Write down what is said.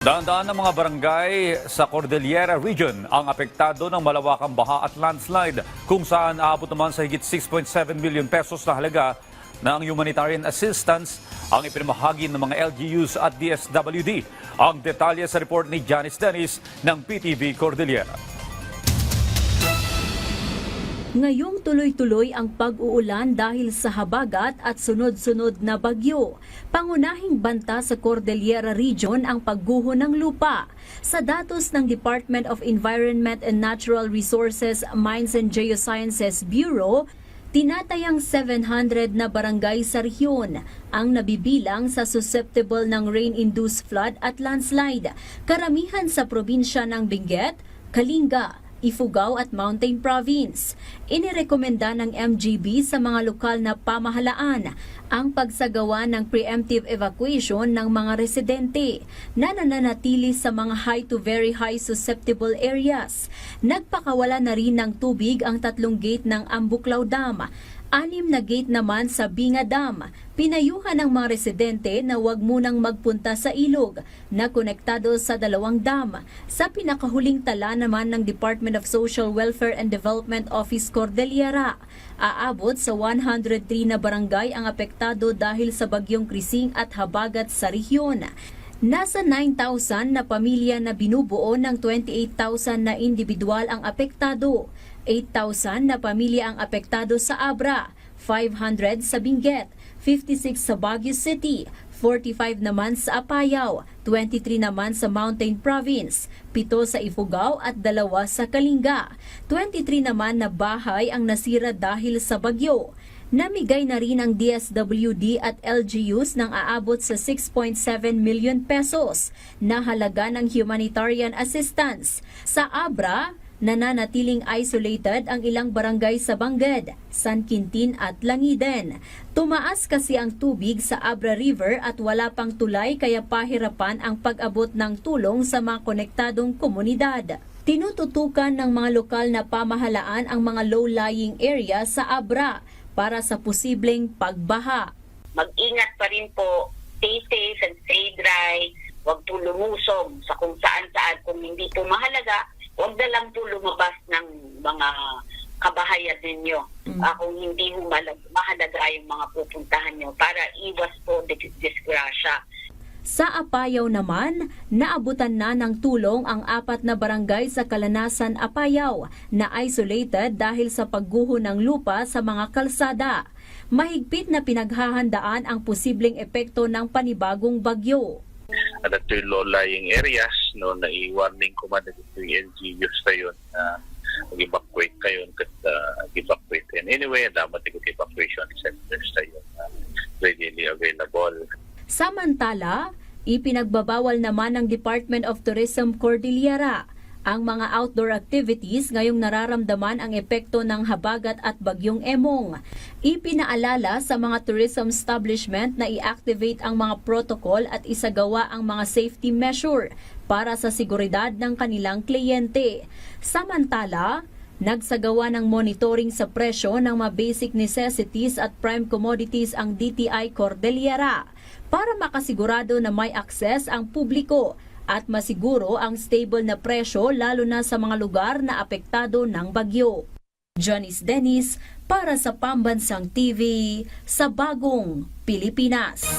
Daan-daan ng mga barangay sa Cordillera Region ang apektado ng malawakang baha at landslide kung saan aabot naman sa higit 6.7 million pesos na halaga ng humanitarian assistance ang ipinamahagi ng mga LGUs at DSWD. Ang detalye sa report ni Janice Dennis ng PTV Cordillera. Ngayong tuloy-tuloy ang pag-uulan dahil sa habagat at sunod-sunod na bagyo. Pangunahing banta sa Cordillera Region ang pagguho ng lupa. Sa datos ng Department of Environment and Natural Resources, Mines and Geosciences Bureau, tinatayang 700 na barangay sa rehiyon ang nabibilang sa susceptible ng rain-induced flood at landslide. Karamihan sa probinsya ng Benguet, Kalinga, Ifugao at Mountain Province. Inirekomenda ng MGB sa mga lokal na pamahalaan ang pagsagawa ng preemptive evacuation ng mga residente na nananatili sa mga high to very high susceptible areas. Nagpakawala na rin ng tubig ang 3 gate ng Ambuklaw Dam. 6 na gate naman sa Binga Dam. Pinayuhan ng mga residente na huwag munang magpunta sa ilog na konektado sa 2 dam. Sa pinakahuling tala naman ng Department of Social Welfare and Development Office Cordillera, aabot sa 103 na barangay ang apektado dahil sa bagyong Krising at habagat sa rehiyon. Nasa 9,000 na pamilya na binubuo ng 28,000 na individual ang apektado. 8,000 na pamilya ang apektado sa Abra, 500 sa Benguet, 56 sa Baguio City, 45 naman sa Apayao, 23 naman sa Mountain Province, 7 sa Ifugao at 2 sa Kalinga. 23 naman na bahay ang nasira dahil sa bagyo. Namigay na rin ang DSWD at LGUs ng aabot sa 6.7 million pesos na halaga ng humanitarian assistance. Sa Abra, nananatiling isolated ang ilang barangay sa Bangged, San Quintin at Langiden. Tumaas kasi ang tubig sa Abra River at wala pang tulay kaya pahirapan ang pag-abot ng tulong sa mga konektadong komunidad. Tinututukan ng mga lokal na pamahalaan ang mga low-lying area sa Abra para sa posibleng pagbaha. Mag-ingat pa rin po, stay safe and stay dry, huwag po lumusong sa kung saan-saan. Kung hindi po mahalaga, huwag na lang po lumabas ng mga kabahayan ninyo. Kung hindi po mahalaga yung mga pupuntahan nyo para iwas po disgrasya. Sa Apayao naman, naabutan na ng tulong ang 4 na barangay sa Kalanasan, Apayao na isolated dahil sa pagguho ng lupa sa mga kalsada. Mahigpit na pinaghahandaan ang posibleng epekto ng panibagong bagyo. At ito yung low-lying areas, no, na i-warning ko man ito yung LGUs na yun na mag-evacuate kayo evacuate. And anyway, dapat evacuation centers na yun readily available. Samantala, ipinagbabawal naman ng Department of Tourism Cordillera ang mga outdoor activities ngayong nararamdaman ang epekto ng habagat at bagyong Emong. Ipinaalala sa mga tourism establishment na i-activate ang mga protocol at isagawa ang mga safety measure para sa seguridad ng kanilang kliyente. Samantala, nagsagawa ng monitoring sa presyo ng mga basic necessities at prime commodities ang DTI Cordillera para makasigurado na may access ang publiko at masiguro ang stable na presyo lalo na sa mga lugar na apektado ng bagyo. Janice Dennis para sa Pambansang TV sa Bagong Pilipinas.